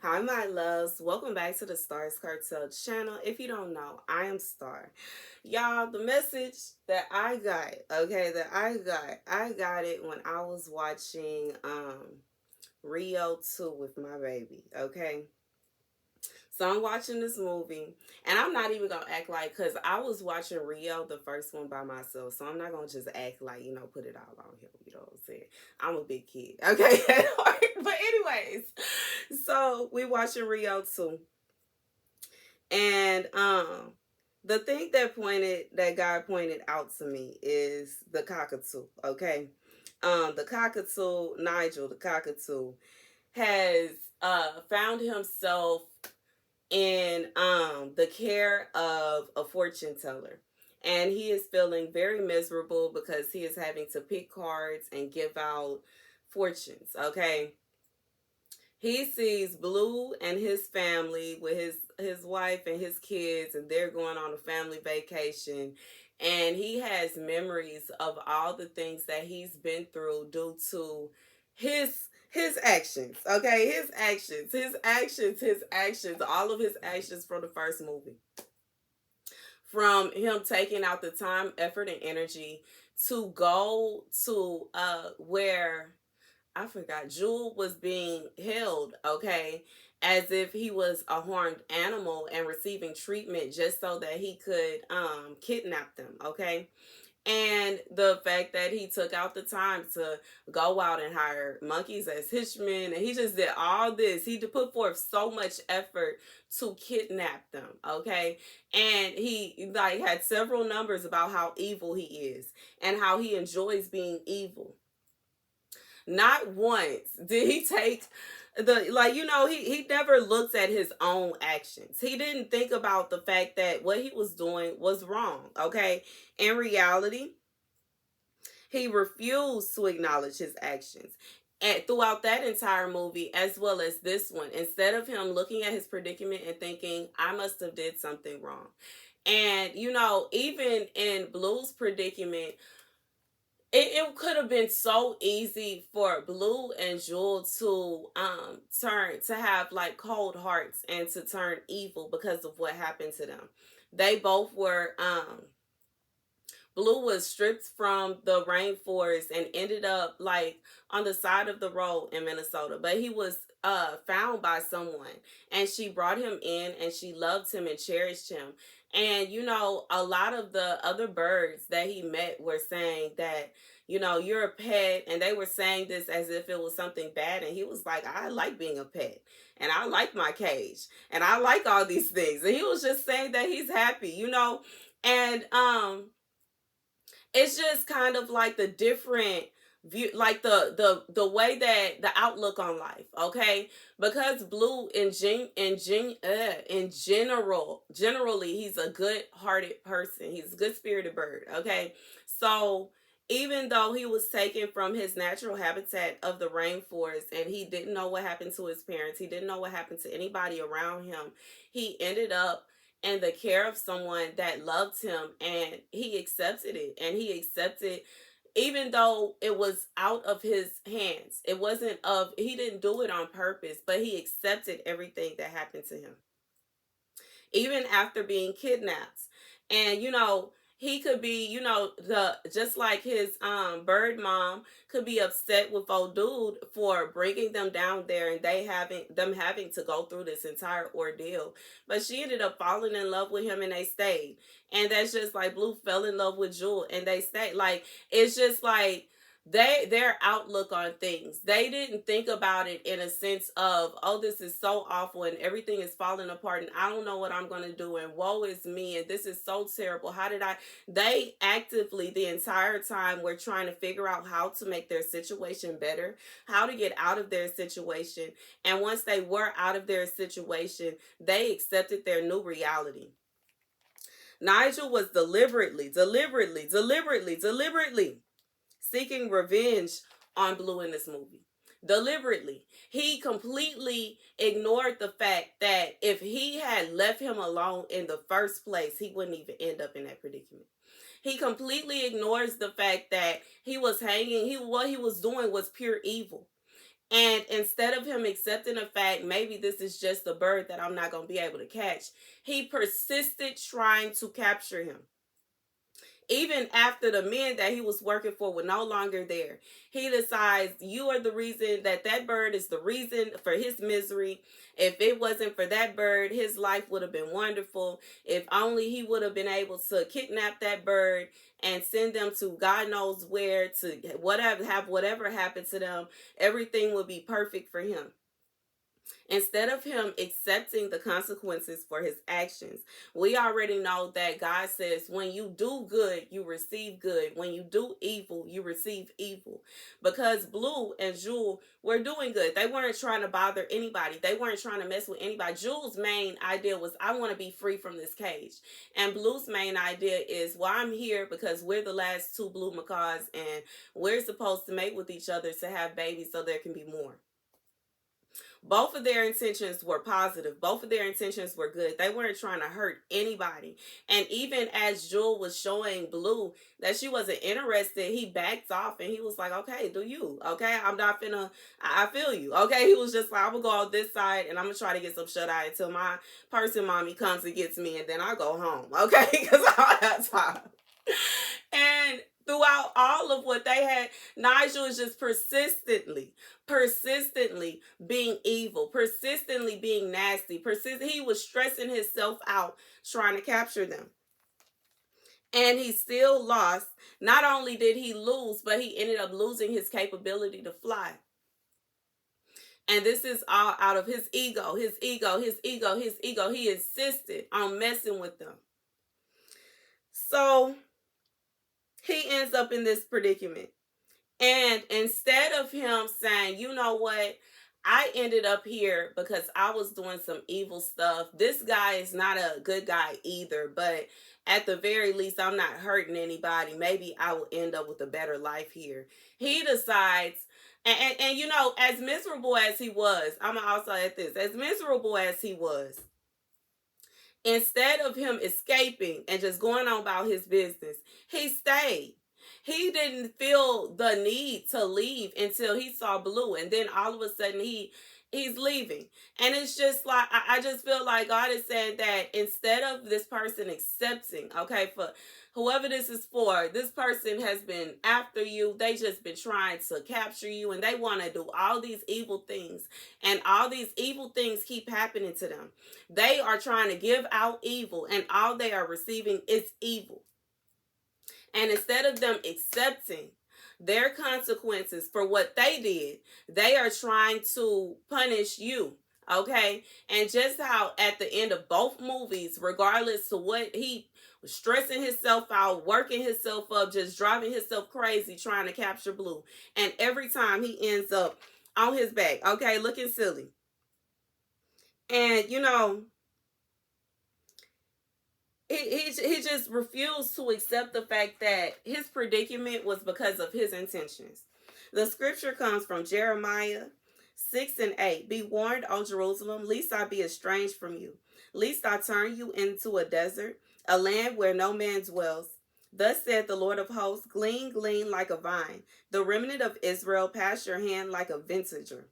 Hi, my loves. Welcome back to the Starscartel channel. If you don't know, I am Star. Y'all, the message that I got, I got it when I was watching Rio 2 with my baby, okay? So I'm watching this movie, and I'm not even gonna act like, because I was watching Rio, the first one, by myself. So I'm not gonna just act like, put it all on him. You know what I'm saying? I'm a big kid, okay? But anyways, so we watching Rio 2, and the thing that God pointed out to me is the cockatoo. Okay, the cockatoo, Nigel, the cockatoo, has found himself in the care of a fortune teller, and he is feeling very miserable because he is having to pick cards and give out fortunes. Okay, he sees Blue and his family with his wife and his kids, and they're going on a family vacation, and he has memories of all the things that he's been through due to his actions. Okay, his actions, all of his actions from the first movie, from him taking out the time, effort, and energy to go to where, I forgot, Jewel was being held, okay, as if he was a harmed animal and receiving treatment just so that he could kidnap them, okay? And the fact that he took out the time to go out and hire monkeys as hitchmen, and he just did all this. He put forth so much effort to kidnap them, okay? And he like had several numbers about how evil he is and how he enjoys being evil. Not once did he take he never looked at his own actions. He didn't think about the fact that what he was doing was wrong, okay? In reality, he refused to acknowledge his actions. And throughout that entire movie, as well as this one, instead of him looking at his predicament and thinking, I must have did something wrong. And even in Blue's predicament, it could have been so easy for Blue and Jewel to turn to have like cold hearts and to turn evil because of what happened to them. They both were Blue was stripped from the rainforest and ended up like on the side of the road in Minnesota. But he was found by someone, and she brought him in, and she loved him and cherished him. And a lot of the other birds that he met were saying that, you're a pet, and they were saying this as if it was something bad, and he was like, I like being a pet, and I like my cage, and I like all these things. And he was just saying that he's happy, and it's just kind of like the different view, like the way that the outlook on life, okay? Because Blue in generally, he's a good-hearted person. He's a good-spirited bird, okay? So even though he was taken from his natural habitat of the rainforest, and he didn't know what happened to his parents, he didn't know what happened to anybody around him, he ended up and the care of someone that loved him, and he accepted it, and he accepted, even though it was out of his hands. It wasn't of He didn't do it on purpose, but he accepted everything that happened to him, even after being kidnapped. And he could be, the just like his bird mom could be upset with old dude for bringing them down there, and having to go through this entire ordeal. But she ended up falling in love with him, and they stayed. And that's just like Blue fell in love with Jewel, and they stayed. Like, it's just like their outlook on things, they didn't think about it in a sense of, oh, this is so awful and everything is falling apart and I don't know what I'm going to do and woe is me and this is so terrible, how did I they actively the entire time were trying to figure out how to make their situation better, how to get out of their situation. And once they were out of their situation, they accepted their new reality. Nigel was deliberately seeking revenge on Blue in this movie. Deliberately. He completely ignored the fact that if he had left him alone in the first place, he wouldn't even end up in that predicament. He completely ignores the fact that he was hanging, what he was doing was pure evil. And instead of him accepting the fact, maybe this is just a bird that I'm not going to be able to catch, he persisted trying to capture him. Even after the men that he was working for were no longer there, he decides, you are the reason that bird is the reason for his misery. If it wasn't for that bird, his life would have been wonderful. If only he would have been able to kidnap that bird and send them to God knows where, to whatever, have whatever happened to them, everything would be perfect for him. Instead of him accepting the consequences for his actions, we already know that God says when you do good, you receive good. When you do evil, you receive evil. Because Blue and Jewel were doing good. They weren't trying to bother anybody. They weren't trying to mess with anybody. Jewel's main idea was, I want to be free from this cage. And Blue's main idea is, well, I'm here because we're the last two blue macaws and we're supposed to mate with each other to have babies so there can be more. Both of their intentions were positive. Both of their intentions were good. They weren't trying to hurt anybody. And even as Jewel was showing Blue that she wasn't interested, he backed off and he was like, okay, do you? Okay, I'm not finna, I feel you. Okay, he was just like, I'm gonna go on this side and I'm gonna try to get some shut eye until my person mommy comes and gets me and then I'll go home. Okay, because I don't have time. And throughout all of what they had, Nigel is just persistently being evil, persistently being nasty, he was stressing himself out trying to capture them. And he still lost. Not only did he lose, but he ended up losing his capability to fly. And this is all out of his ego, his ego, his ego, his ego. He insisted on messing with them. So he ends up in this predicament. And instead of him saying, you know what, I ended up here because I was doing some evil stuff. This guy is not a good guy either, but at the very least, I'm not hurting anybody. Maybe I will end up with a better life here. He decides, and you know, as miserable as he was, I'm also at this, as miserable as he was, instead of him escaping and just going on about his business, he stayed. He didn't feel the need to leave until he saw Blue, and then all of a sudden he's leaving. And it's just like, I just feel like God is saying that instead of this person accepting, okay, for whoever this is for, this person has been after you. They just been trying to capture you, and they want to do all these evil things, and all these evil things keep happening to them. They are trying to give out evil, and all they are receiving is evil. And instead of them accepting their consequences for what they did, they are trying to punish you. Okay? And just how at the end of both movies, regardless of what, he was stressing himself out, working himself up, just driving himself crazy, trying to capture Blue. And every time he ends up on his back, okay, looking silly. And, you know, he just refused to accept the fact that his predicament was because of his intentions. The scripture comes from Jeremiah 6 and 8. Be warned, O Jerusalem, lest I be estranged from you, lest I turn you into a desert, a land where no man dwells. Thus saith the Lord of hosts, glean, glean like a vine, the remnant of Israel, pass your hand like a vintager.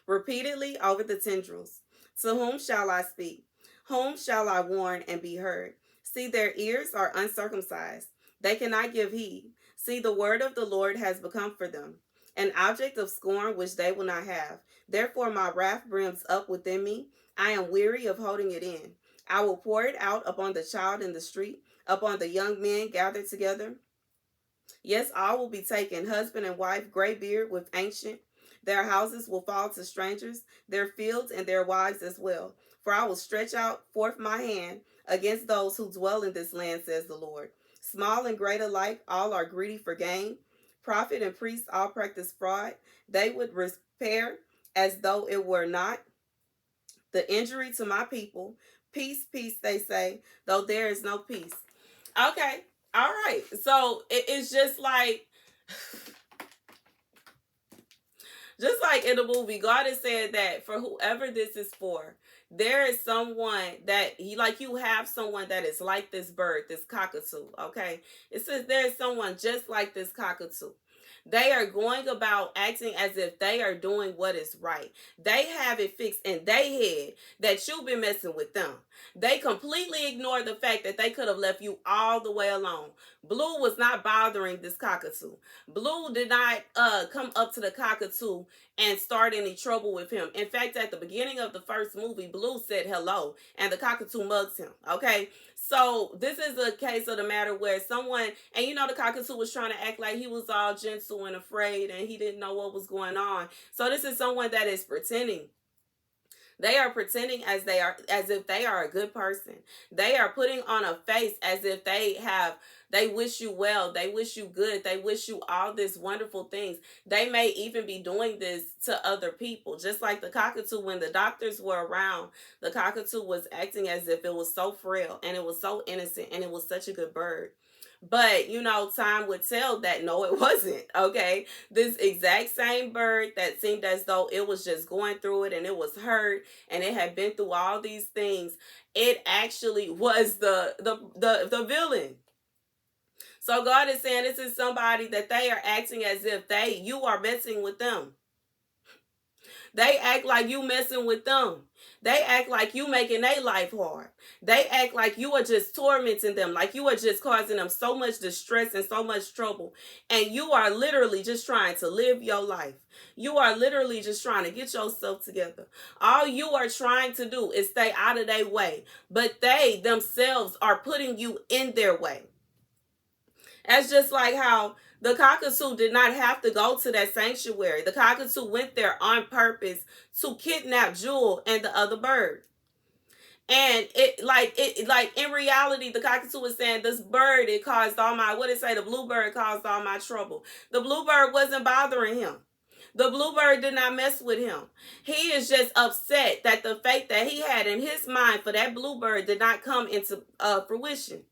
Repeatedly over the tendrils. To whom shall I speak? Whom shall I warn and be heard? See, their ears are uncircumcised. They cannot give heed. See, the word of the Lord has become for them an object of scorn which they will not have. Therefore my wrath brims up within me. I am weary of holding it in. I will pour it out upon the child in the street, upon the young men gathered together. Yes, all will be taken, husband and wife, gray beard with ancient. Their houses will fall to strangers, their fields and their wives as well. For I will stretch out forth my hand against those who dwell in this land, says the Lord. Small and great alike, all are greedy for gain. Prophet and priest all practice fraud. They would repair as though it were not the injury to my people. Peace, peace, they say, though there is no peace. Okay, all right. So it's just like in the movie, God has said that for whoever this is for, there is someone that you have someone that is like this bird, this cockatoo. Okay, it says there is someone just like this cockatoo. They are going about acting as if they are doing what is right. They have it fixed in their head that you've been messing with them. They completely ignore the fact that they could have left you all the way alone. Blue was not bothering this cockatoo. Blue did not come up to the cockatoo and start any trouble with him. In fact, at the beginning of the first movie, Blue said hello and the cockatoo mugs him. Okay, so this is a case of the matter where someone, and you know, the cockatoo was trying to act like he was all gentle and afraid and he didn't know what was going on. So this is someone that is pretending. They are pretending as if they are a good person. They are putting on a face as if they wish you well, they wish you good, they wish you all these wonderful things. They may even be doing this to other people. Just like the cockatoo, when the doctors were around, the cockatoo was acting as if it was so frail and it was so innocent and it was such a good bird. But you know, time would tell that no, it wasn't. Okay, this exact same bird that seemed as though it was just going through it and it was hurt and it had been through all these things, it actually was the villain. So God is saying this is somebody that they are acting as if you are messing with them. They act like you messing with them. They act like you making their life hard. They act like you are just tormenting them, like you are just causing them so much distress and so much trouble. And you are literally just trying to live your life. You are literally just trying to get yourself together. All you are trying to do is stay out of their way. But they themselves are putting you in their way. That's just like how the cockatoo did not have to go to that sanctuary. The cockatoo went there on purpose to kidnap Jewel and the other bird. And it in reality, the cockatoo was saying this bird, it caused all my, what it say, the bluebird caused all my trouble. The bluebird wasn't bothering him. The bluebird did not mess with him. He is just upset that the fate that he had in his mind for that bluebird did not come into fruition.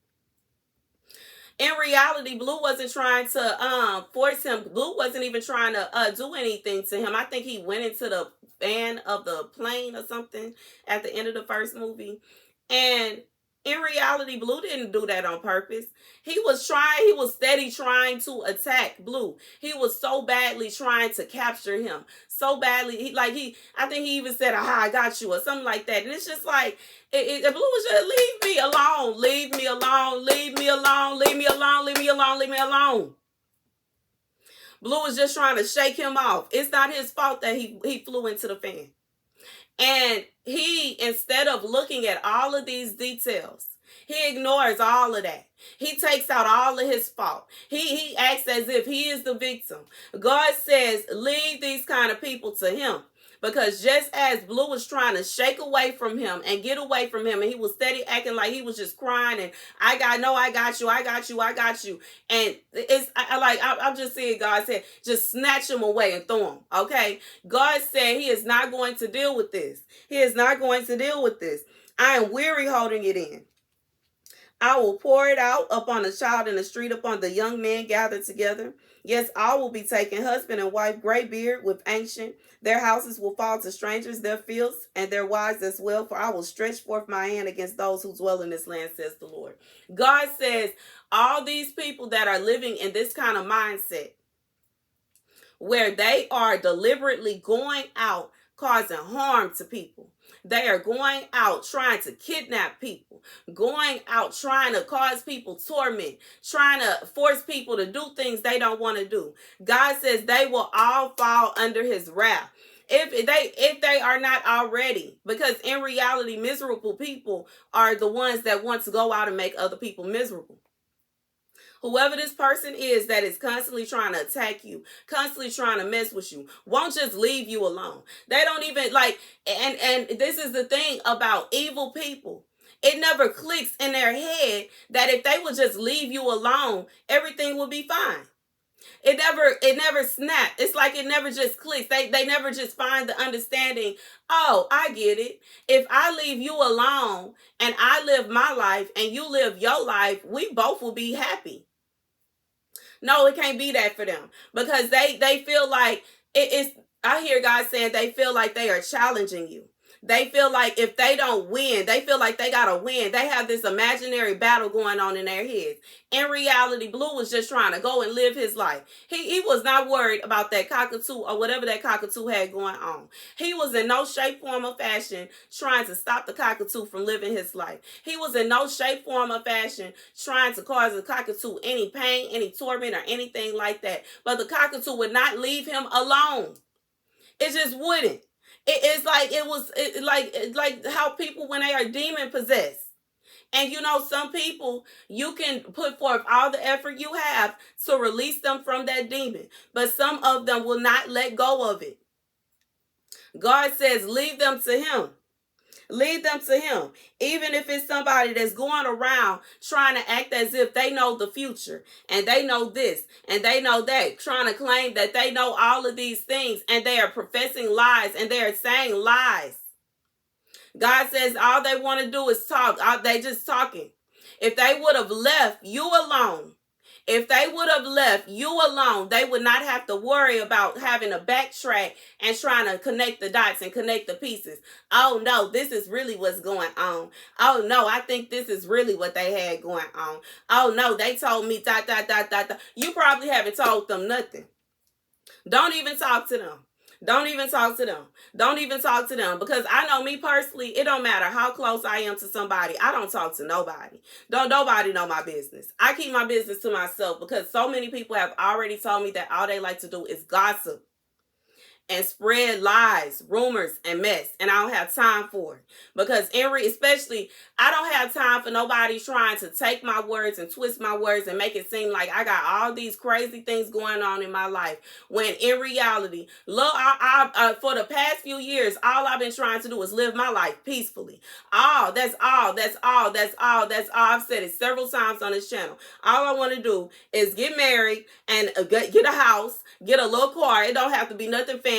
In reality, Blue wasn't trying to force him. Blue wasn't even trying to do anything to him. I think he went into the fan of the plane or something at the end of the first movie. And in reality, Blue didn't do that on purpose. He was steady trying to attack Blue. He was so badly trying to capture him. So badly, I think he even said, aha, I got you, or something like that. And it's just like, Blue was just, leave me alone, leave me alone, leave me alone, leave me alone, leave me alone, leave me alone. Blue was just trying to shake him off. It's not his fault that he flew into the fan. And he, instead of looking at all of these details, he ignores all of that. He takes out all of his fault. He acts as if he is the victim. God says, leave these kind of people to him. Because just as Blue was trying to shake away from him and get away from him, and he was steady acting like he was just crying and I got you, I got you, I got you. And I'm just seeing God said, just snatch him away and throw him. Okay. God said he is not going to deal with this. He is not going to deal with this. I am weary holding it in. I will pour it out upon the child in the street, upon the young men gathered together. Yes, all will be taken, husband and wife, gray beard with ancient. Their houses will fall to strangers, their fields, and their wives as well. For I will stretch forth my hand against those who dwell in this land, says the Lord. God says, all these people that are living in this kind of mindset, where they are deliberately going out causing harm to people. They are going out trying to kidnap people, going out trying to cause people torment, trying to force people to do things they don't want to do. God says they will all fall under his wrath. If they are not already, because in reality, miserable people are the ones that want to go out and make other people miserable. Whoever this person is that is constantly trying to attack you, constantly trying to mess with you, won't just leave you alone. They don't even and this is the thing about evil people. It never clicks in their head that if they would just leave you alone, everything would be fine. It never snaps. It's like it never just clicks. They never just find the understanding. Oh, I get it. If I leave you alone and I live my life and you live your life, we both will be happy. No, it can't be that for them because they feel like it is. I hear God saying they feel like they are challenging you. They feel like if they don't win, they feel like they gotta win. They have this imaginary battle going on in their heads. In reality, Blue was just trying to go and live his life. He was not worried about that cockatoo or whatever that cockatoo had going on. He was in no shape, form, or fashion trying to stop the cockatoo from living his life. He was in no shape, form, or fashion trying to cause the cockatoo any pain, any torment, or anything like that. But the cockatoo would not leave him alone. It just wouldn't. It's like it was like how people when they are demon possessed. And you know, some people you can put forth all the effort you have to release them from that demon, but some of them will not let go of it. God says, leave them to Him. Lead them to Him. Even if it's somebody that's going around trying to act as if they know the future and they know this and they know that, trying to claim that they know all of these things, and they are professing lies and they are saying lies. God says all they want to do is talk. They just talking. If they would have left you alone, if they would have left you alone, they would not have to worry about having to backtrack and trying to connect the dots and connect the pieces. Oh no, this is really what's going on. Oh no, I think this is really what they had going on. Oh no, they told me dot dot dot dot dot. You probably haven't told them nothing. Don't even talk to them. Don't even talk to them. Don't even talk to them. Because I know me personally, it don't matter how close I am to somebody. I don't talk to nobody. Don't nobody know my business. I keep my business to myself because so many people have already told me that all they like to do is gossip and spread lies, rumors, and mess. And I don't have time for it. Because especially, I don't have time for nobody trying to take my words and twist my words and make it seem like I got all these crazy things going on in my life. When in reality, look, for the past few years, all I've been trying to do is live my life peacefully. That's all. I've said it several times on this channel. All I want to do is get married and get a house, get a little car. It don't have to be nothing fancy,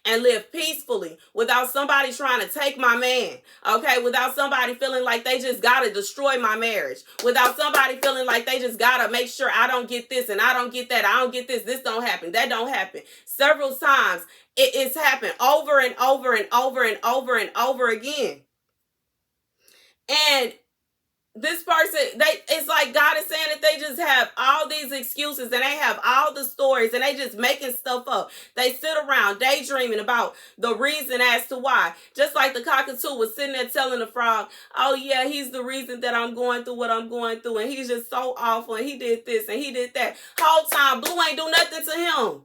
and live peacefully without somebody trying to take my man. Okay, without somebody feeling like they just gotta destroy my marriage. Without somebody feeling like they just gotta make sure I don't get this and I don't get that. I don't get this. This don't happen. That don't happen. Several times it's happened over and over and over and over and over again. And this person, it's like God is saying that they just have all these excuses and they have all the stories and they just making stuff up. They sit around daydreaming about the reason as to why. Just like the cockatoo was sitting there telling the frog, oh yeah, he's the reason that I'm going through what I'm going through, and he's just so awful, and he did this and he did that. Whole time Blue ain't do nothing to him.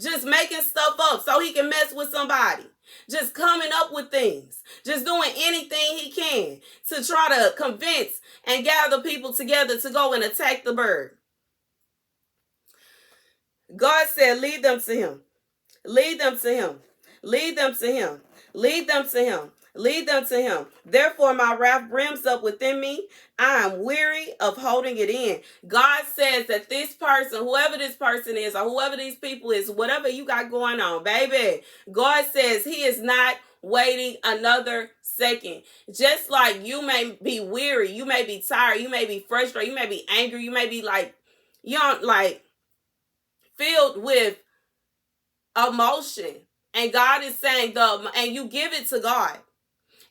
Just making stuff up so he can mess with somebody. Just coming up with things. Just doing anything he can to try to convince and gather people together to go and attack the bird. God said, lead them to Him. Lead them to Him. Lead them to Him. Lead them to Him. Lead them to Him. Therefore, my wrath brims up within me. I am weary of holding it in. God says that this person, whoever this person is, or whoever these people is, whatever you got going on, baby, God says He is not waiting another second. Just like you may be weary, you may be tired, you may be frustrated, you may be angry, you may be like, you know, like filled with emotion. And God is saying, and you give it to God.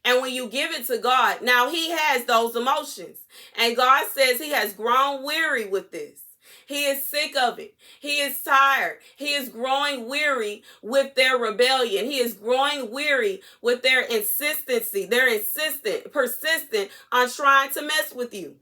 And when you give it to God, now He has those emotions. And God says He has grown weary with this. He is sick of it. He is tired. He is growing weary with their rebellion. He is growing weary with their insistency. They're persistent on trying to mess with you.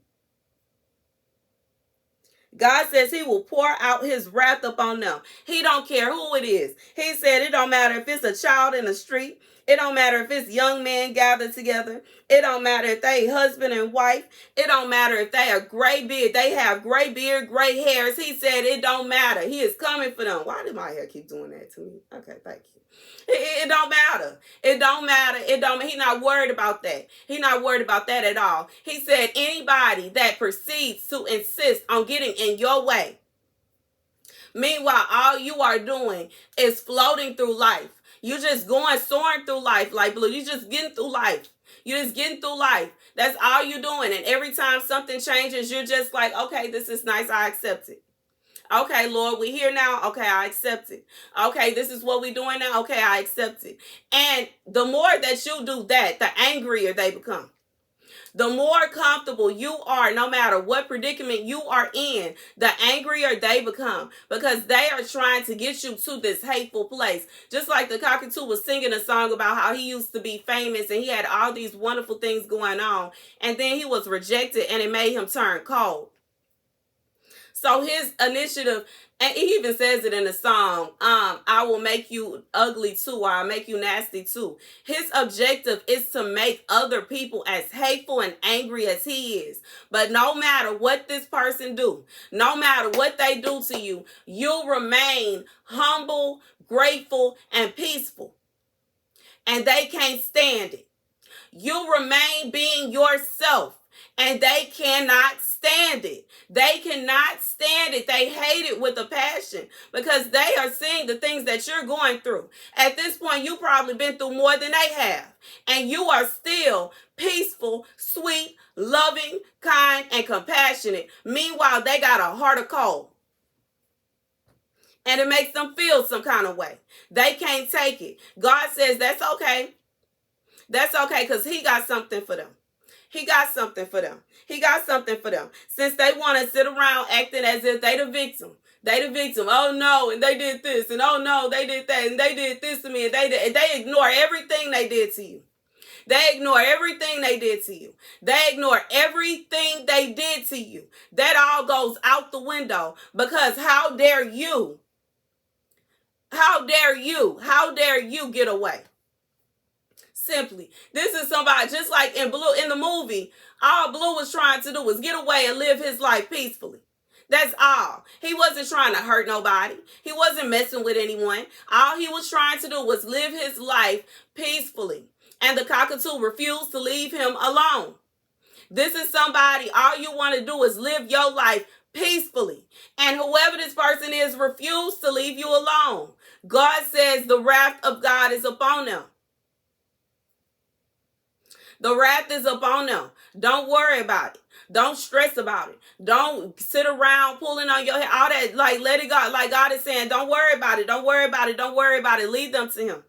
God says He will pour out His wrath upon them. He don't care who it is. He said it don't matter if it's a child in the street. It don't matter if it's young men gathered together. It don't matter if they husband and wife. It don't matter if they are gray beard. They have gray beard, gray hairs. He said it don't matter. He is coming for them. Why did my hair keep doing that to me? Okay, thank you. It don't matter. It don't matter. He's not worried about that. He's not worried about that at all. He said anybody that proceeds to insist on getting in your way, meanwhile, all you are doing is floating through life. You just soaring through life like Blue. You just getting through life. You're just getting through life. That's all you're doing. And every time something changes, you're just like, okay, this is nice. I accept it. Okay, Lord, we here now. Okay, I accept it. Okay, this is what we doing now. Okay, I accept it. And the more that you do that, the angrier they become. The more comfortable you are, no matter what predicament you are in, the angrier they become, because they are trying to get you to this hateful place. Just like the cockatoo was singing a song about how he used to be famous and he had all these wonderful things going on, and then he was rejected and it made him turn cold. So his initiative, and he even says it in the song, I will make you ugly too, or I'll make you nasty too. His objective is to make other people as hateful and angry as he is. But no matter what this person do, no matter what they do to you, you'll remain humble, grateful, and peaceful. And they can't stand it. You remain being yourself, and they cannot stand it. They cannot stand it. They hate it with a passion because they are seeing the things that you're going through. At this point, you've probably been through more than they have, and you are still peaceful, sweet, loving, kind, and compassionate. Meanwhile, they got a heart of coal, and it makes them feel some kind of way. They can't take it. God says that's okay. That's okay, because he got something for them. He got something for them. He got something for them. Since they want to sit around acting as if they the victim. They the victim. Oh no, and they did this, and oh no, they did that, and they did this to me, and they ignore everything they did to you. They ignore everything they did to you. They ignore everything they did to you. That all goes out the window, because how dare you? How dare you? How dare you get away? Simply, this is somebody just like in Blue in the movie. All Blue was trying to do was get away and live his life peacefully. That's all. He wasn't trying to hurt nobody. He wasn't messing with anyone. All he was trying to do was live his life peacefully. And the cockatoo refused to leave him alone. This is somebody, all you want to do is live your life peacefully. And whoever this person is refused to leave you alone. God says the wrath of God is upon them. The wrath is upon them. Don't worry about it. Don't stress about it. Don't sit around pulling on your head. All that, like, let it go. Like God is saying, don't worry about it. Don't worry about it. Don't worry about it. Lead them to him.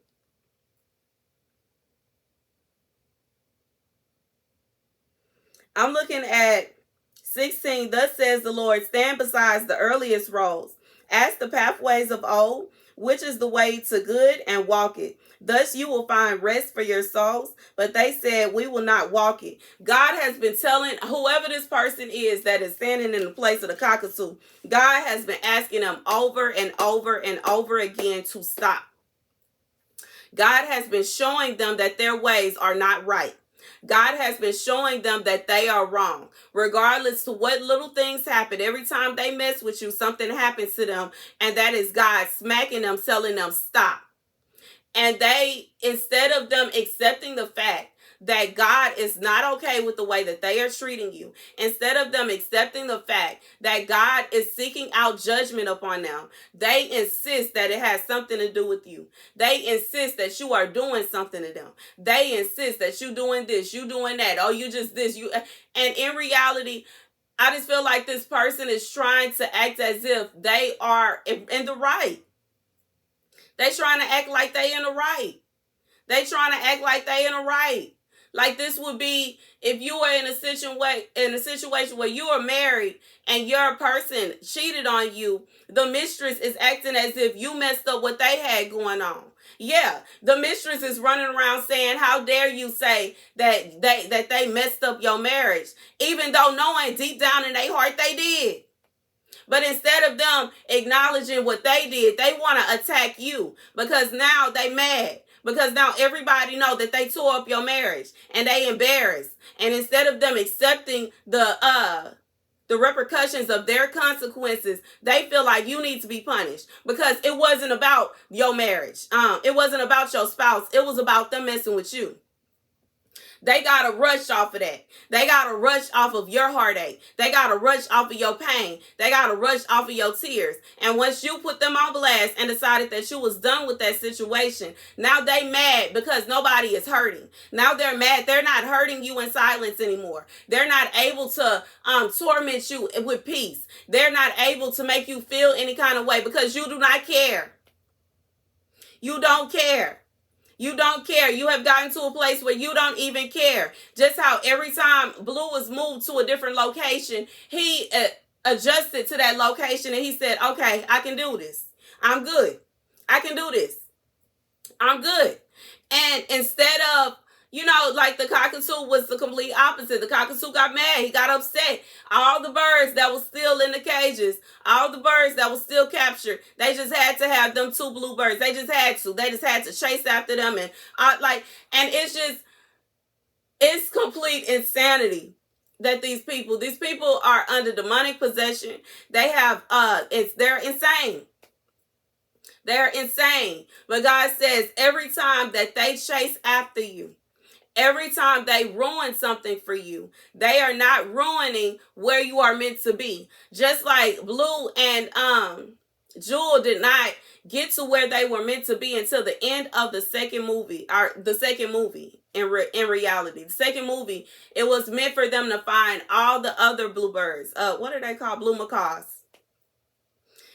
I'm looking at 16. Thus says the Lord, stand beside the earliest roads. Ask the pathways of old, which is the way to good, and walk it. Thus you will find rest for your souls. But they said, we will not walk it. God has been telling whoever this person is that is standing in the place of the cockatoo, God has been asking them over and over and over again to stop. God has been showing them that their ways are not right. God has been showing them that they are wrong. Regardless to what little things happen, every time they mess with you, something happens to them. And that is God smacking them, telling them stop. And they, instead of them accepting the fact that God is not okay with the way that they are treating you, instead of them accepting the fact that God is seeking out judgment upon them, they insist that it has something to do with you. They insist that you are doing something to them. They insist that you doing this, you doing that, oh, you just this, you. And in reality, I just feel like this person is trying to act as if they are in the right. They trying to act like they in the right. They trying to act like they in the right. Like this would be if you were in a situation where you are married and your person cheated on you. The mistress is acting as if you messed up what they had going on. Yeah, the mistress is running around saying, "How dare you say that they messed up your marriage?" Even though knowing deep down in their heart they did. But instead of them acknowledging what they did, they want to attack you because now they mad. Because now everybody know that they tore up your marriage and they embarrassed. And instead of them accepting the repercussions of their consequences, they feel like you need to be punished because it wasn't about your marriage. It wasn't about your spouse. It was about them messing with you. They got to rush off of that. They got to rush off of your heartache. They got to rush off of your pain. They got to rush off of your tears. And once you put them on blast and decided that you was done with that situation, now they mad because nobody is hurting. Now they're mad. They're not hurting you in silence anymore. They're not able to torment you with peace. They're not able to make you feel any kind of way because you do not care. You don't care. You don't care. You have gotten to a place where you don't even care. Just how every time Blue was moved to a different location, he adjusted to that location and he said, okay, I can do this. I'm good. I can do this. I'm good. And instead of, like the cockatoo was the complete opposite. The cockatoo got mad. He got upset. All the birds that was still in the cages, all the birds that was still captured, they just had to have them two blue birds. They just had to. They just had to chase after them. And it's complete insanity that these people are under demonic possession. They have, they're insane. They're insane. But God says every time that they chase after you, every time they ruin something for you, they are not ruining where you are meant to be. Just like Blue and Jewel did not get to where they were meant to be until the end of the second movie. In reality, the second movie, it was meant for them to find all the other bluebirds. What are they called? Blue macaws.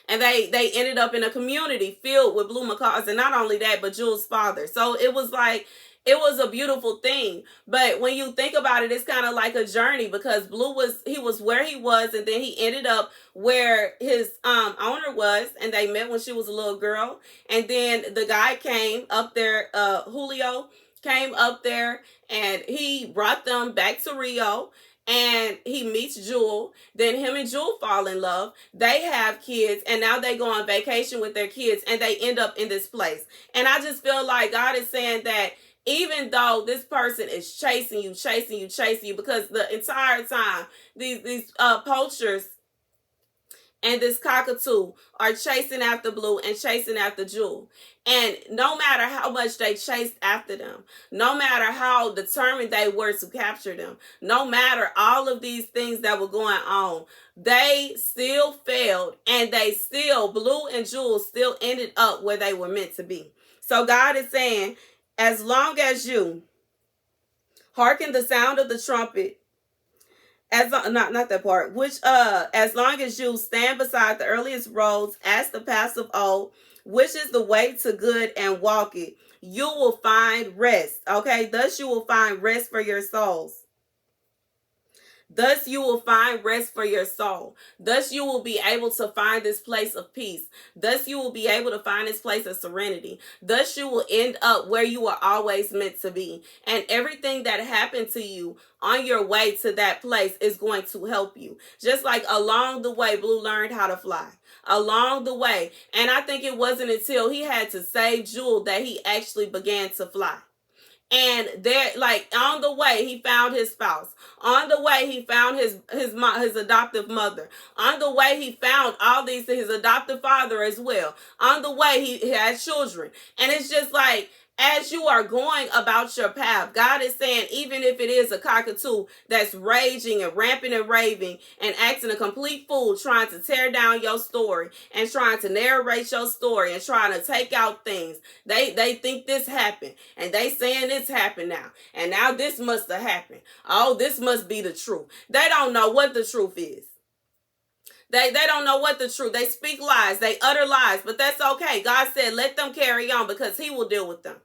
And they ended up in a community filled with blue macaws. And not only that, but Jewel's father. So it was a beautiful thing. But when you think about it, it's kind of like a journey because Blue was where he was, and then he ended up where his owner was, and they met when she was a little girl. And then the guy came up there, Julio came up there, and he brought them back to Rio. And he meets Jewel. Then him and Jewel fall in love. They have kids. And now they go on vacation with their kids. And they end up in this place. And I just feel like God is saying that even though this person is chasing you, because the entire time these poachers and this cockatoo are chasing after Blue and chasing after Jewel. And no matter how much they chased after them, no matter how determined they were to capture them, no matter all of these things that were going on, they still failed, and Blue and Jewel still ended up where they were meant to be. So God is saying, as long as you hearken the sound of the trumpet, as long as you stand beside the earliest roads, ask the paths of old, which is the way to good, and walk it, you will find rest. Okay, thus you will find rest for your souls. Thus you will find rest for your soul. Thus you will be able to find this place of peace. Thus you will be able to find this place of serenity. Thus you will end up where you are always meant to be. And everything that happened to you on your way to that place is going to help you. Just like along the way, Blue learned how to fly. Along the way. And I think it wasn't until he had to save Jewel that he actually began to fly. And there, on the way, he found his spouse. On the way, he found his adoptive mother. On the way, he found his adoptive father as well. On the way, he had children. And it's just like, as you are going about your path, God is saying, even if it is a cockatoo that's raging and ramping and raving and acting a complete fool, trying to tear down your story and trying to narrate your story and trying to take out things, they think this happened, and they saying this happened now, and now this must have happened. Oh, this must be the truth. They don't know what the truth is. They don't know what the truth. They speak lies. They utter lies, but that's okay. God said, let them carry on because he will deal with them.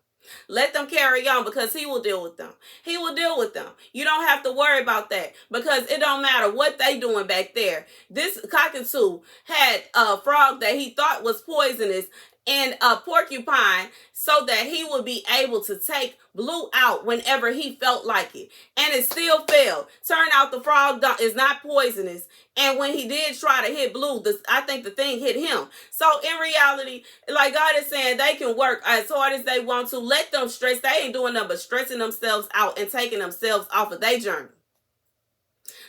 Let them carry on because he will deal with them. He will deal with them. You don't have to worry about that because it don't matter what they doing back there. This cockatoo had a frog that he thought was poisonous and a porcupine so that he would be able to take Blue out whenever he felt like it. And it still failed. Turned out the frog is not poisonous. And when he did try to hit Blue, I think the thing hit him. So in reality, like God is saying, they can work as hard as they want to. Let them stress. They ain't doing nothing but stressing themselves out and taking themselves off of their journey.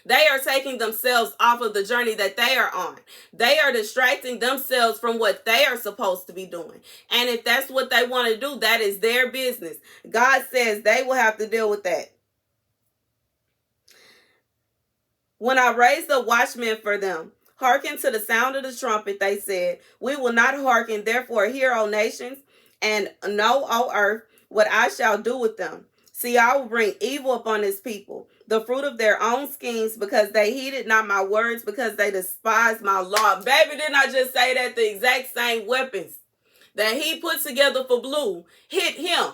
They are taking themselves off of the journey that they are on. They are distracting themselves from what they are supposed to be doing. And if that's what they want to do, that is their business. God says they will have to deal with that. When I raised the watchmen for them, hearken to the sound of the trumpet, they said, we will not hearken. Therefore, hear, O nations, and know, O earth, what I shall do with them. See, I will bring evil upon this people, the fruit of their own schemes, because they heeded not my words, because they despised my law. Baby, didn't I just say that the exact same weapons that he put together for Blue hit him?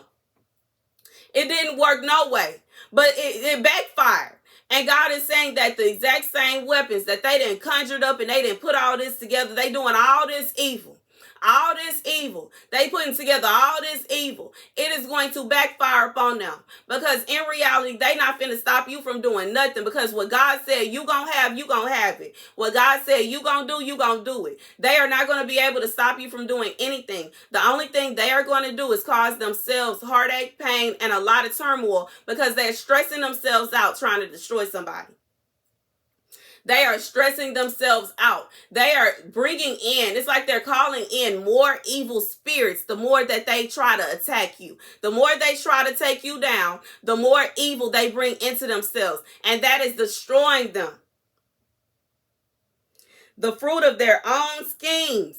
It didn't work no way, but it backfired. And God is saying that the exact same weapons that they didn't conjured up and they didn't put all this together, they doing all this evil. All this evil. They putting together all this evil. It is going to backfire upon them. Because in reality, they not finna stop you from doing nothing. Because what God said you gonna have, you gonna have it. What God said you gonna do, you gonna do it. They are not gonna be able to stop you from doing anything. The only thing they are going to do is cause themselves heartache, pain, and a lot of turmoil. Because they're stressing themselves out trying to destroy somebody. They are stressing themselves out. They are bringing in, it's like they're calling in more evil spirits the more that they try to attack you. The more they try to take you down, the more evil they bring into themselves. And that is destroying them. The fruit of their own schemes.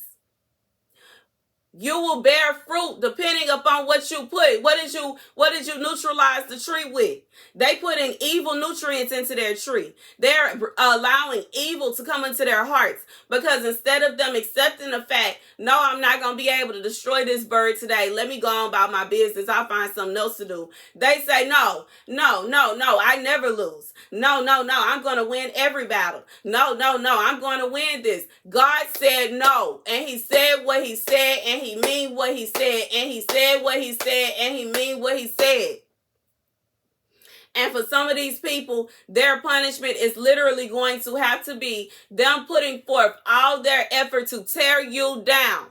You will bear fruit depending upon what you put. What did you neutralize the tree with? They putting evil nutrients into their tree. They're allowing evil to come into their hearts because instead of them accepting the fact, no, I'm not going to be able to destroy this bird today. Let me go on about my business. I'll find something else to do. They say, no, I never lose. No, I'm going to win every battle. No, I'm going to win this. God said no, and he said what he said, and he mean what he said, and he said what he said, and he mean what he said. And for some of these people, their punishment is literally going to have to be them putting forth all their effort to tear you down.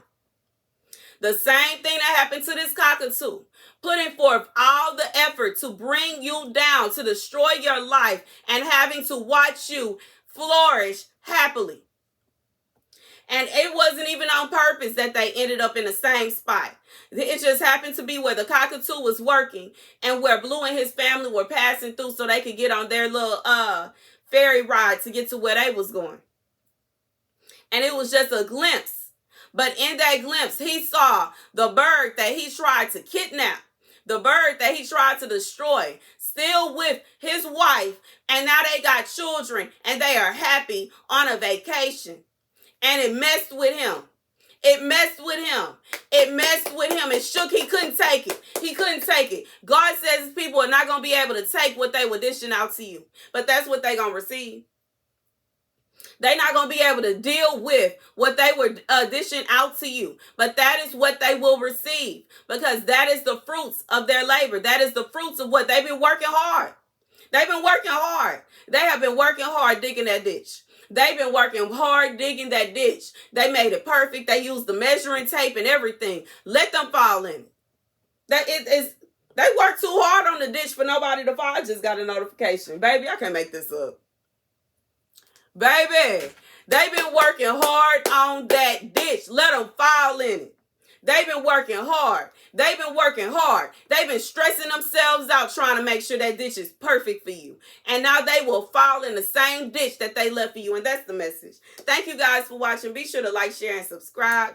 The same thing that happened to this cockatoo. Putting forth all the effort to bring you down, to destroy your life, and having to watch you flourish happily. And it wasn't even on purpose that they ended up in the same spot. It just happened to be where the cockatoo was working and where Blue and his family were passing through so they could get on their little ferry ride to get to where they was going. And it was just a glimpse. But in that glimpse, he saw the bird that he tried to kidnap, the bird that he tried to destroy, still with his wife. And now they got children and they are happy on a vacation. And it messed with him. It messed with him. It messed with him. It shook. He couldn't take it. He couldn't take it. God says his people are not going to be able to take what they were dishing out to you. But that's what they're going to receive. They're not going to be able to deal with what they were dishing out to you. But that is what they will receive. Because that is the fruits of their labor. That is the fruits of what they've been working hard. They've been working hard. They have been working hard digging that ditch. They've been working hard digging that ditch. They made it perfect. They used the measuring tape and everything. Let them fall in it. They worked too hard on the ditch for nobody to fall. I just got a notification. Baby, I can't make this up. Baby, they've been working hard on that ditch. Let them fall in it. They've been working hard. They've been working hard. They've been stressing themselves out trying to make sure that ditch is perfect for you. And now they will fall in the same ditch that they left for you. And that's the message. Thank you guys for watching. Be sure to like, share, and subscribe.